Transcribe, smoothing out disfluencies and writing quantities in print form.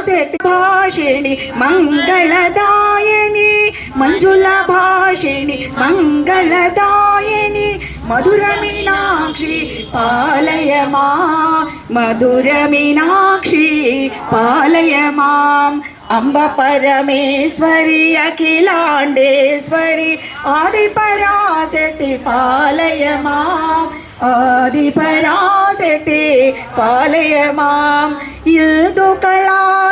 पराशक्ति भाषिणी मंगलदायिनी मंजुल भाषिणी मंगलदायिनी मधुर मीनाक्षी पालय मां मधुर मीनाक्षी पालय मां अंब परमेश्वरी अखिलांडेश्वरी आदि पराशक्ति पालय मां आदि पराशक्ति पालय मां इंदु कला